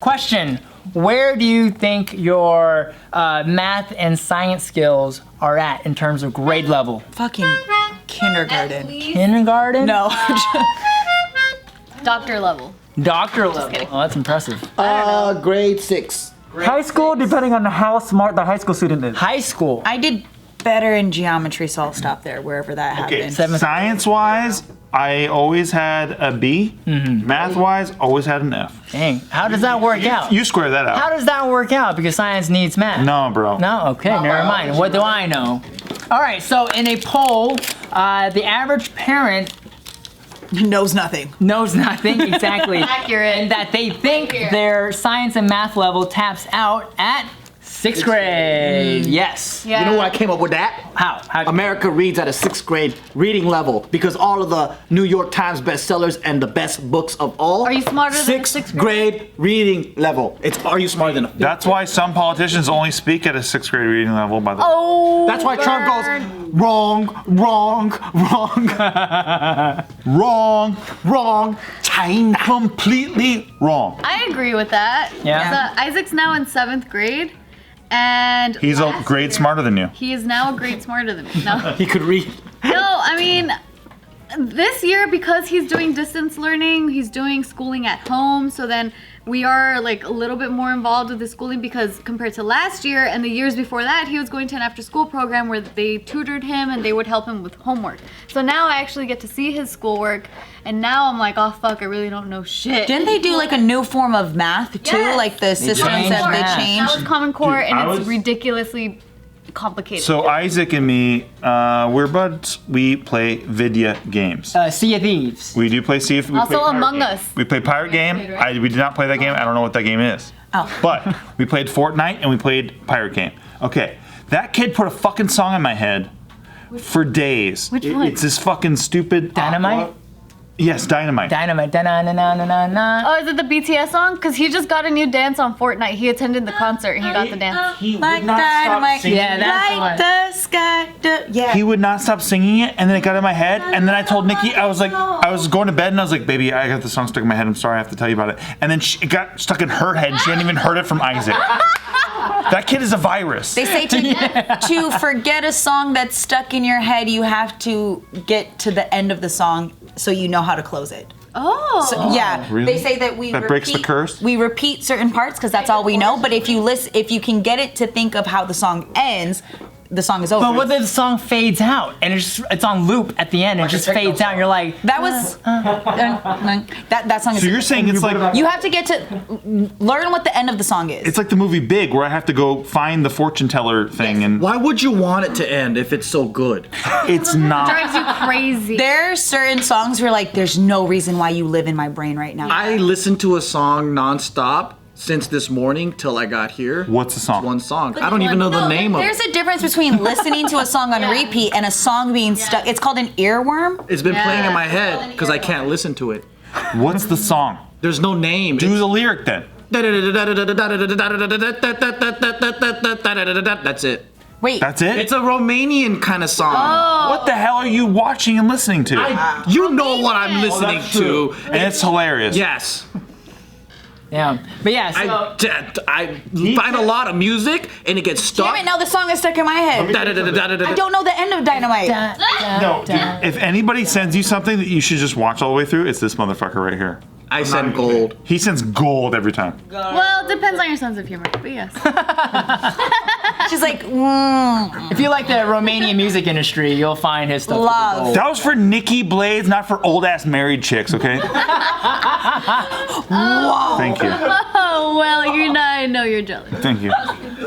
question. Where do you think your math and science skills are at in terms of grade level? Fucking kindergarten. Kindergarten? No. Doctor level. Doctor level. Oh, that's impressive. Grade 6. High school, depending on how smart the high school student is. High school. I did better in geometry, so I'll stop there wherever that happened. Science-wise, I always had a B. Math-wise, always had an F. Dang, how does that work out? You square that out. How does that work out? Because science needs math. No, bro. No? Okay, never mind. What do I know? All right, so in a poll, the average parent Knows nothing. knows nothing, exactly. Accurate. And that they think their science and math level taps out at 6th grade. Yes. Yeah. You know where I came up with that? How? America reads at a 6th grade reading level because all of the New York Times bestsellers and the best books of all. Are you smarter than a 6th grade reading level? It's Are you smarter than a 5th? That's why some politicians only speak at a 6th grade reading level, by the way. Oh. That's why Trump goes wrong, wrong, wrong, Wrong. wrong, China. Completely wrong. I agree with that. Yeah. So Isaac's now in 7th grade, and He's a grade smarter than you. he is now a grade smarter than me. No. He could read. No, I mean, this year, because he's doing distance learning, he's doing schooling at home, so then we are like a little bit more involved with the schooling because compared to last year and the years before that, he was going to an after school program where they tutored him and they would help him with homework. So now I actually get to see his schoolwork, and now I'm like, oh fuck, I really don't know shit. Didn't they do like a new form of math too? Yes. Like the systems changed that they math. That changed? was Common Core, Dude, and I it's was- ridiculously complicated. So Isaac and me, we're buds. We play video games. Sea of Thieves. We do play Sea of we Also play Pirate Among Game. Us. We play Pirate Game. We did not play that game. I don't know what that game is. Oh. But we played Fortnite and we played Pirate Game. Okay, that kid put a fucking song in my head for days. Which one? It's this fucking stupid Dynamite? Yes, Dynamite. Dynamite. Da-na-na-na-na-na-na. Oh, is it the BTS song? Because he just got a new dance on Fortnite. He attended the concert and he got the dance. He would Like not stop dynamite. singing. Yeah, that's the one. Like the sky. Yeah. He would not stop singing it, and then it got in my head, and then I told Nikki, I was going to bed, and I was like, baby, I got the song stuck in my head, I'm sorry, I have to tell you about it. And then it got stuck in her head, and she hadn't even heard it from Isaac. That kid is a virus. They say to forget a song that's stuck in your head, you have to get to the end of the song so you know how to close it. Oh. So, yeah, really? they say that That breaks the curse? We repeat certain parts because that's all we know. But if you can get it to think of how the song ends, the song is over. But what if the song fades out and it's on loop at the end and it just fades out and you're like, That was that song is. So you're saying it's like you have to get to learn what the end of the song is. it's like the movie Big, where I have to go find the fortune teller thing, and Why would you want it to end if it's so good? it's not. Drives you crazy. There are certain songs where like there's no reason why you live in my brain right now. I listened to a song nonstop since this morning till I got here. What's the song? It's one song. I don't even know the name of There's it. a difference between listening to a song on repeat and a song being stuck. It's called an earworm. It's been playing in my Yeah. head because I can't listen to it. What's the song? There's no name. Do the lyric then. That's it. Wait. That's it? It's a Romanian kind of song. What the hell are you watching and listening to? You know what I'm listening to. And it's hilarious. Yes. yeah. But yeah, so I find a lot of music and it gets stuck. Damn it! Now the song is stuck in my head. I don't know the end of Dynamite. No, dude, if anybody sends you something that you should just watch all the way through, it's this motherfucker right here. I send gold. He sends gold every time. Well, it depends on your sense of humor, but yes. She's like, if you like the Romanian music industry, you'll find his stuff. Love. Gold. That was for Nikki Blades, not for old ass married chicks, okay? whoa. Thank you. Oh, well, I know you're jealous. Thank you.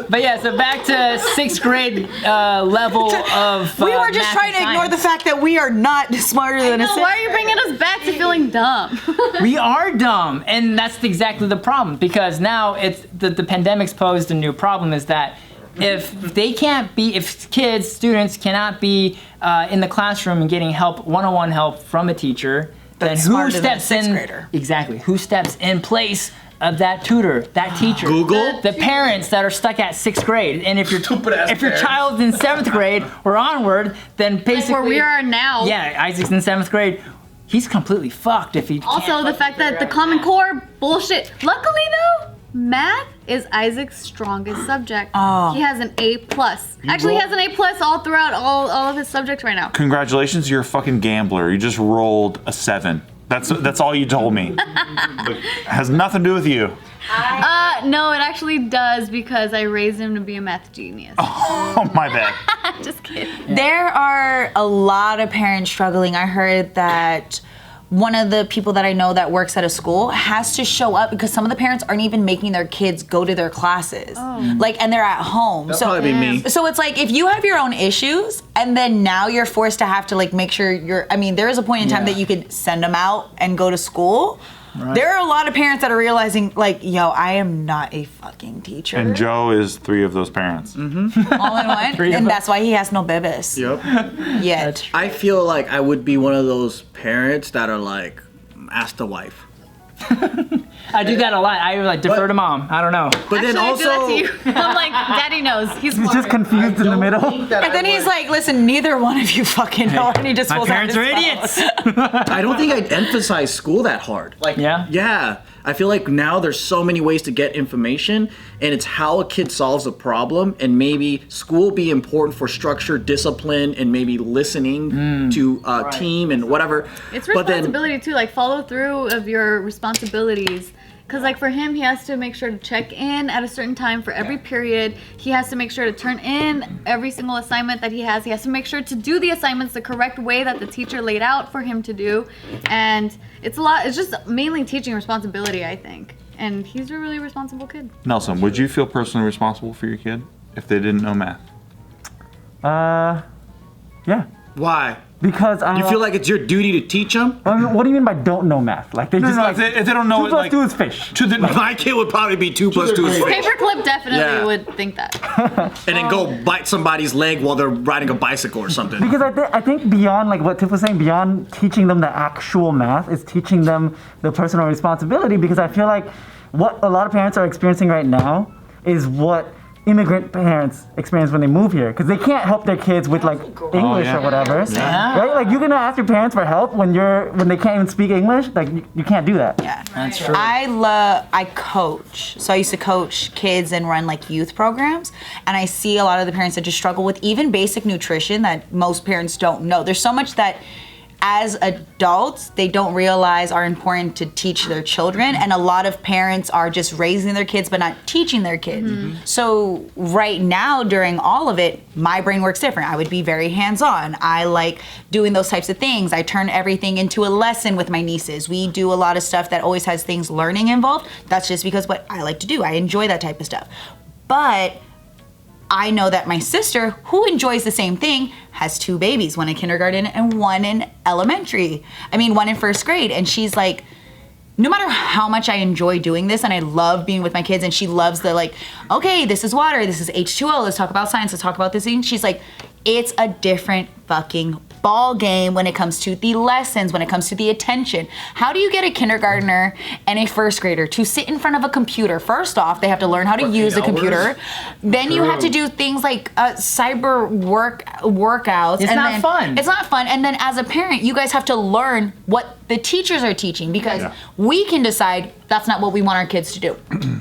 But yeah, so back to 6th grade level of We were just math trying to and ignore the science. fact that we are not smarter than a No, why are you bringing us back to feeling dumb? We are dumb, and that's exactly the problem. Because now it's the pandemic's posed a new problem. Is that if students cannot be in the classroom and getting help, one-on-one help from a teacher, then who smarter than a steps sixth in? grader. Exactly. Who steps in place of that tutor, that teacher? Google? The parents that are stuck at 6th grade, and if your parents. child's in 7th grade or onward, then basically Where we are now. Yeah, Isaac's in 7th grade. He's completely fucked if he. Also, can't the fact that the Common Core bullshit. Luckily, though, Math is Isaac's strongest subject. Oh. He has an A+. Actually, he has an A+ all throughout all of his subjects right now. Congratulations, you're a fucking gambler. You just rolled a 7. That's all you told me. Has nothing to do with you. No, it actually does because I raised him to be a math genius. Oh, my bad. Just kidding. There are a lot of parents struggling. I heard that one of the people that I know that works at a school has to show up because some of the parents aren't even making their kids go to their classes. And they're at home. That'll probably be me. So it's like if you have your own issues and then now you're forced to have to like make sure there is a point in time that you could send them out and go to school. Right. There are a lot of parents that are realizing, like, yo, I am not a fucking teacher. And Joe is 3 of those parents. All in one. And that's why he has no bebés. Yep. Yet. I feel like I would be one of those parents that are like, ask the wife. I do that a lot. I like defer to mom. I don't know. But then Actually, also, I do that to you. I'm like, Daddy knows. He's He's smart. just confused in the middle. And then he's like, listen, neither one of you fucking know. And he just My pulls out parents his are phone. idiots. I don't think I'd emphasize school that hard. Like, Yeah? I feel like now there's so many ways to get information, and it's how a kid solves a problem, and maybe school be important for structure, discipline, and maybe listening to team and whatever. It's But then- responsibility too, like follow through of your responsibilities. Because like for him, he has to make sure to check in at a certain time for every period. He has to make sure to turn in every single assignment that he has. He has to make sure to do the assignments the correct way that the teacher laid out for him to do. And it's a lot, it's just mainly teaching responsibility, I think. And he's a really responsible kid. Nelson, would you feel personally responsible for your kid if they didn't know math? Yeah. Why? Because You feel like it's your duty to teach them? what do you mean by don't know math? Like they just no, like if they don't know 2 it, plus like 2 is fish. to the My kid would probably be 2 plus 2 is 5. Paperclip definitely Yeah. would think that. And then go bite somebody's leg while they're riding a bicycle or something. Because I think beyond like what Tiff was saying, beyond teaching them the actual math is teaching them the personal responsibility. Because I feel like what a lot of parents are experiencing right now is what immigrant parents experience when they move here, because they can't help their kids with like English or whatever, right? Like you're gonna ask your parents for help when they can't even speak English. Like you can't do that. Yeah, That's true. I coach. So I used to coach kids and run like youth programs, and I see a lot of the parents that just struggle with even basic nutrition that most parents don't know. There's so much that as adults, they don't realize are important to teach their children, and a lot of parents are just raising their kids but not teaching their kids. So right now, during all of it, my brain works different. I would be very hands-on. I like doing those types of things. I turn everything into a lesson with my nieces. We do a lot of stuff that always has things learning involved. That's just because what I like to do. I enjoy that type of stuff. But I know that my sister, who enjoys the same thing, has 2 babies, one in kindergarten and one in elementary. one in 1st grade. And she's like, no matter how much I enjoy doing this and I love being with my kids, and she loves the like, okay, this is water, this is H2O, let's talk about science, let's talk about this thing. She's like, it's a different fucking ball game when it comes to the lessons, when it comes to the attention. How do you get a kindergartner and a 1st grader to sit in front of a computer? First off, they have to learn how to use a computer. Then you have to do things like cyber workouts. It's not fun. It's not fun. And then as a parent, you guys have to learn what the teachers are teaching, because we can decide that's not what we want our kids to do.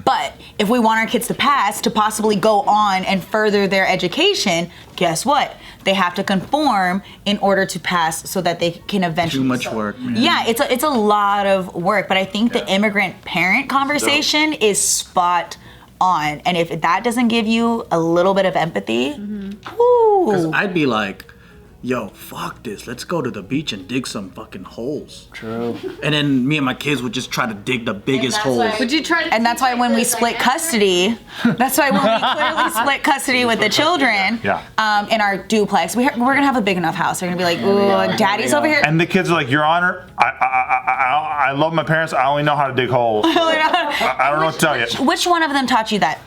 But if we want our kids to pass, to possibly go on and further their education, guess what? They have to conform in order to pass so that they can eventually. Too much work. Yeah, it's a lot of work, but I think the immigrant parent conversation is spot on. And if that doesn't give you a little bit of empathy, Because I'd be like, yo, fuck this. Let's go to the beach and dig some fucking holes. True. And then me and my kids would just try to dig the biggest holes. Would you try to? and that's why when we split custody, that's why when we clearly split custody with the children, in our duplex, we're gonna have a big enough house. They're gonna be like, ooh, daddy's over here. And the kids are like, Your Honor, I love my parents. I only know how to dig holes. I don't know what to tell you. Which one of them taught you that?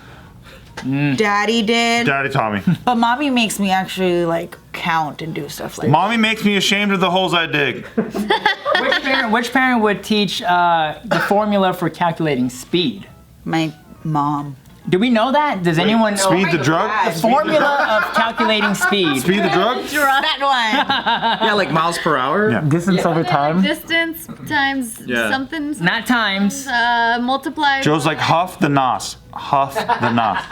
Daddy did. Daddy taught me. But mommy makes me actually like count and do stuff like that. Mommy makes me ashamed of the holes I dig. Which parent would teach the formula for calculating speed? My mom. Do we know that? Does anyone know? Speed the drug? The formula of calculating speed. Speed the drug? That one. Yeah, like miles per hour. Yeah. Distance over time. Distance times Yeah. something. Not times. Multiplied. Joe's like huff the nos. Huff the nos.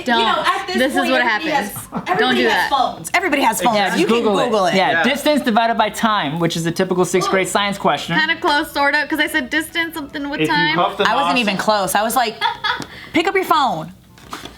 Don't. This is what happens. Don't do that. Phones. Everybody has phones. Yeah, just you Google can Google it. Yeah, Yeah. distance divided by time, which is a typical 6th grade science question. Kind of close, sort of, because I said distance, something with If you time. huff the I wasn't nos- even close. I was like, pick up your phone.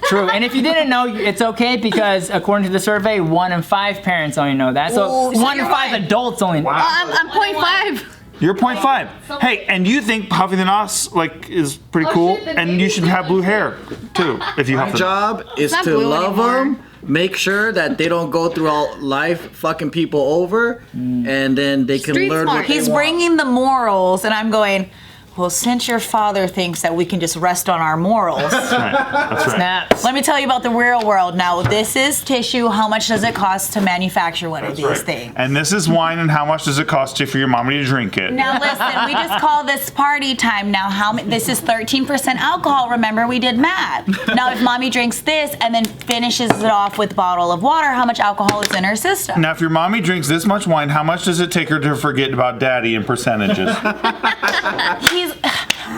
True. And if you didn't know, it's okay because according to the survey, 1 in 5 parents only know that. So Ooh, so 1 in you're 5 right. adults only know. I'm 0.5. You're 0.5. Hey, and you think huffing the nos like is pretty cool, shit, then and maybe you should we have blue hair too if you huff My the. job is not to blue love anymore. them, make sure that they don't go throughout life fucking people over, and then they can Street learn smart. what they He's want. bringing the morals, and I'm going, well, since your father thinks that we can just rest on our morals, That's right. Snaps. let me tell you about the real world. Now, this is tissue. How much does it cost to manufacture one of these things? And this is wine, and how much does it cost you for your mommy to drink it? Now listen, we just call this party time. Now this is 13% alcohol. Remember we did math. Now if mommy drinks this and then finishes it off with a bottle of water, how much alcohol is in her system? Now, if your mommy drinks this much wine, how much does it take her to forget about daddy in percentages?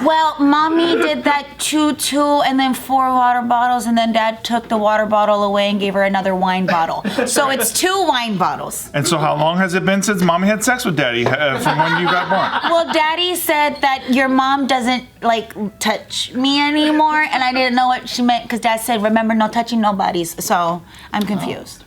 Well, mommy did that 2 and then 4 water bottles, and then dad took the water bottle away and gave her another wine bottle. So it's 2 wine bottles. And so, how long has it been since mommy had sex with daddy from when you got born? Well, daddy said that your mom doesn't like touch me anymore, and I didn't know what she meant because dad said, remember, no touching nobody's. So I'm confused.